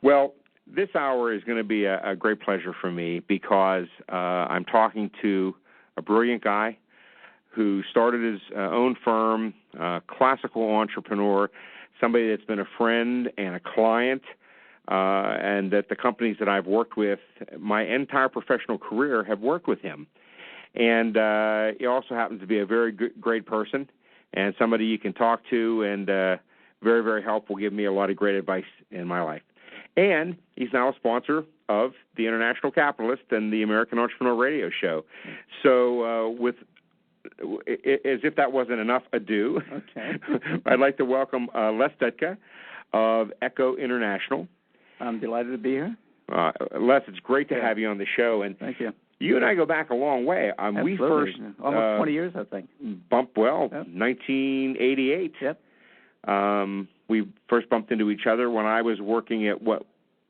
Well, this hour is going to be a great pleasure for me because I'm talking to a brilliant guy who started his own firm, classical entrepreneur, somebody that's been a friend and a client, and that the companies that I've worked with, my entire professional career, have worked with him. And he also happens to be a very great person and somebody you can talk to, and very, very helpful, give me a lot of great advice in my life. And he's now a sponsor of the International Capitalist and the American Entrepreneur Radio Show. So as if that wasn't enough ado, okay. I'd like to welcome Les Dutka of ECHO International. I'm delighted to be here. Les, it's great to have you on the show. And thank you. You and I go back a long way. We first almost 20 years, I think. Bumped Yep. 1988. Yep. We first bumped into each other when I was working at what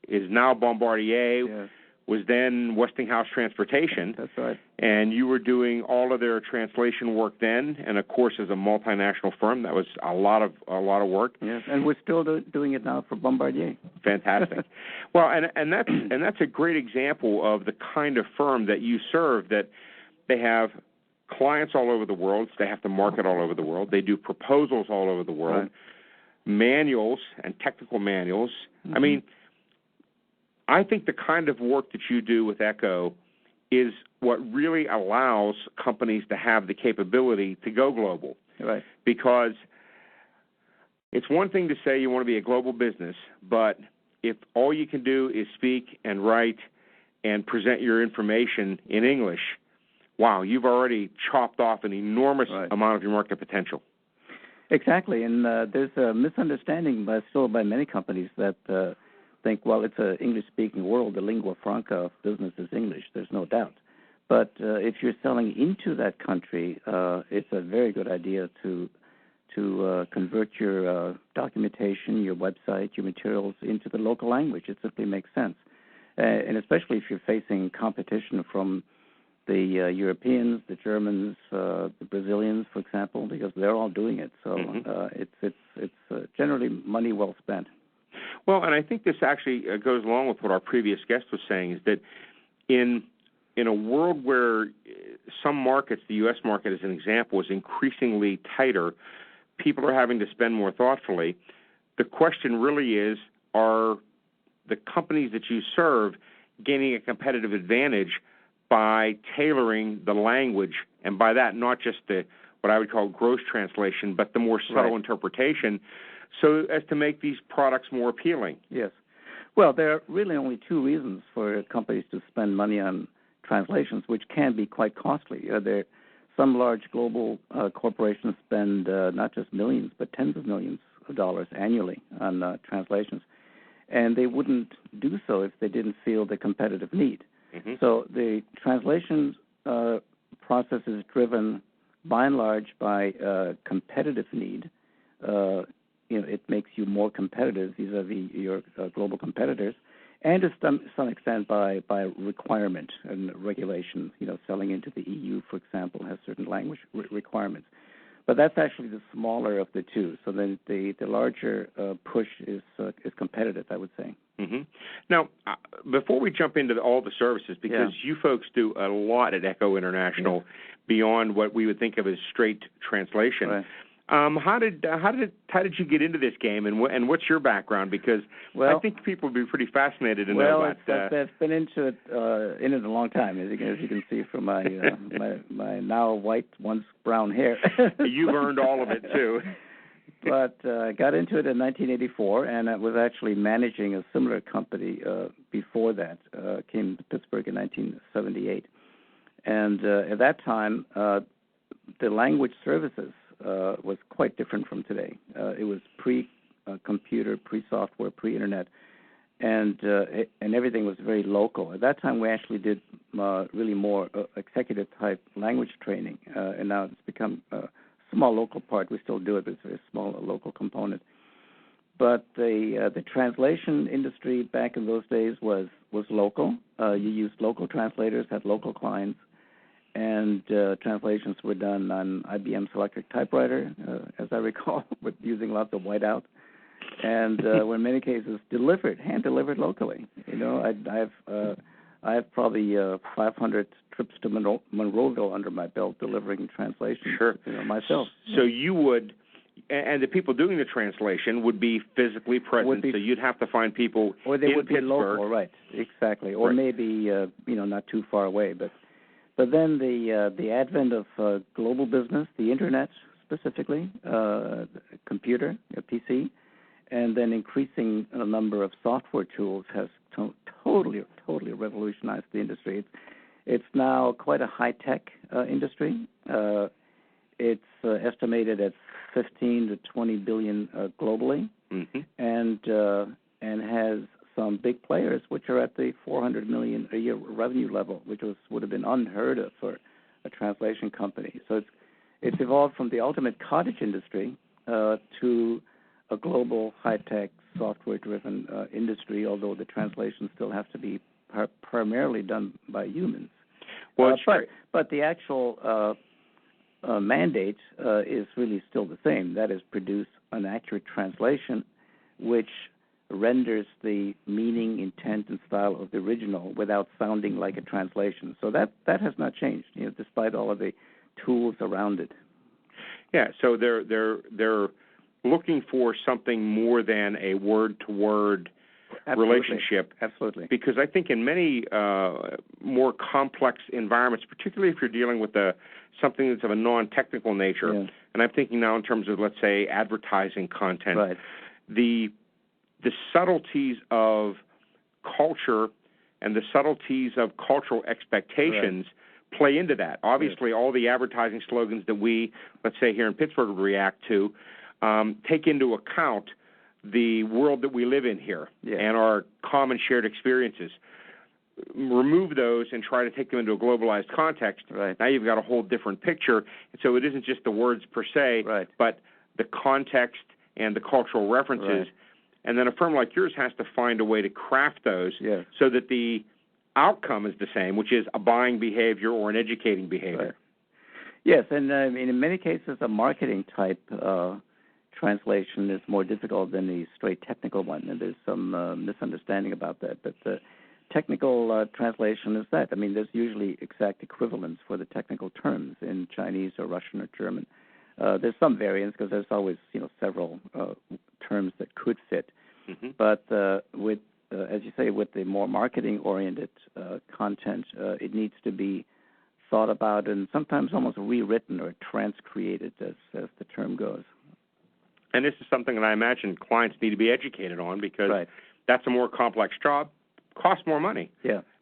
is now Bombardier, Yes. was then Westinghouse Transportation. That's right. And you were doing all of their translation work then, and of course, as a multinational firm, that was a lot of work. Yes, and we're still doing it now for Bombardier. Fantastic. Well, and that's a great example of the kind of firm that you serve. That they have clients all over the world. They have to market all over the world. They do proposals all over the world, right. Manuals and technical manuals. Mm-hmm. I mean, I think the kind of work that you do with ECHO is what really allows companies to have the capability to go global. Right. Because it's one thing to say you want to be a global business, but if all you can do is speak and write and present your information in English, wow, you've already chopped off an enormous right. amount of your market potential. Exactly, and there's a misunderstanding still by many companies that think, well, it's an English-speaking world. The lingua franca of business is English. There's no doubt. But if you're selling into that country, it's a very good idea to convert your documentation, your website, your materials into the local language. It simply makes sense, and especially if you're facing competition from the Europeans, the Germans, the Brazilians, for example, because they're all doing it. So it's generally money well spent. Well, and I think this actually goes along with what our previous guest was saying, is that in a world where some markets, the U.S. market as an example, is increasingly tighter, people are having to spend more thoughtfully. The question really is, are the companies that you serve gaining a competitive advantage by tailoring the language, and by that not just what I would call gross translation, but the more subtle right. interpretation, so as to make these products more appealing? Yes. Well, there are really only two reasons for companies to spend money on translations, which can be quite costly. Some large global corporations spend not just millions, but tens of millions of dollars annually on translations, and they wouldn't do so if they didn't feel the competitive need. Mm-hmm. So the translation process is driven by and large by competitive need. It makes you more competitive vis-a-vis your global competitors, and to some extent by requirement and regulation. Selling into the EU, for example, has certain language requirements. But that's actually the smaller of the two. So then the larger push is competitive, I would say. Mm-hmm. Now, before we jump into all the services, because you folks do a lot at ECHO International beyond what we would think of as straight translation. Right. How did you get into this game, and what's your background? Because I think people would be pretty fascinated to know about that. Well, I've been into it a long time, as you can see from my my now white, once brown hair. You've earned all of it too. But I got into it in 1984, and I was actually managing a similar company before that. Came to Pittsburgh in 1978, and at that time, the language services was quite different from today. It was pre-computer, pre-software, pre-internet, and everything was very local. At that time, we actually did really more executive-type language training, and now it's become a small local part. We still do it, but it's a very small local component. But the translation industry back in those days was local. You used local translators, had local clients, and translations were done on IBM's electric typewriter, as I recall, with using lots of whiteout. and were in many cases hand delivered locally. I have probably 500 trips to Monroeville under my belt delivering translations. Sure. Myself. So you would, and the people doing the translation would be physically present. So you'd have to find people or they in would Pittsburgh. Be local, right? Exactly. Or right. maybe not too far away. But then the advent of global business, the internet specifically, computer, PC, and then increasing a number of software tools has totally revolutionized the industry. It's now quite a high-tech industry. It's estimated at 15 to 20 billion globally, and has some big players which are at the 400 million a year revenue level, which would have been unheard of for a translation company. So it's evolved from the ultimate cottage industry to a global high-tech software-driven industry, although the translation still has to be primarily done by humans. Well, but the actual mandate is really still the same. That is, produce an accurate translation which renders the meaning, intent, and style of the original without sounding like a translation. So that has not changed, despite all of the tools around it. Yeah, so they're looking for something more than a word-to-word relationship. Absolutely. Because I think in many more complex environments, particularly if you're dealing with something that's of a non-technical nature, and I'm thinking now in terms of, let's say, advertising content, right. the subtleties of culture and the subtleties of cultural expectations play into that. Obviously, all the advertising slogans that we, let's say here in Pittsburgh, react to take into account the world that we live in here and our common shared experiences. Remove those and try to take them into a globalized context. Right. Now you've got a whole different picture. And so it isn't just the words per se, but the context and the cultural references. Right. And then a firm like yours has to find a way to craft those so that the outcome is the same, which is a buying behavior or an educating behavior. Right. Yes, and in many cases, a marketing type translation is more difficult than the straight technical one, and there's some misunderstanding about that. But the technical translation is that. I mean, there's usually exact equivalents for the technical terms in Chinese or Russian or German. There's some variance because there's always several terms that could fit. But with as you say, with the more marketing-oriented content, it needs to be thought about and sometimes almost rewritten or transcreated, as the term goes. And this is something that I imagine clients need to be educated on because that's a more complex job, costs more money,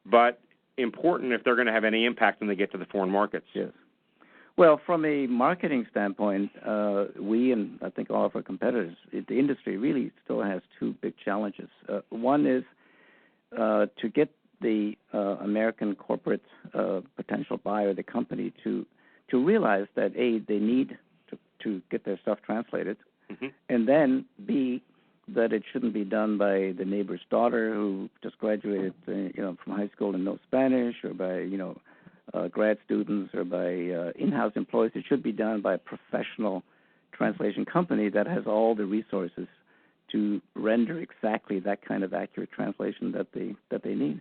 but important if they're going to have any impact when they get to the foreign markets. Yes. Well, from a marketing standpoint, we and I think all of our competitors, the industry really still has two big challenges. One is to get the American corporate potential buyer, the company, to realize that A, they need to get their stuff translated, and then B, that it shouldn't be done by the neighbor's daughter who just graduated, from high school and knows Spanish, or by grad students, or by in-house employees. It should be done by a professional translation company that has all the resources to render exactly that kind of accurate translation that they need.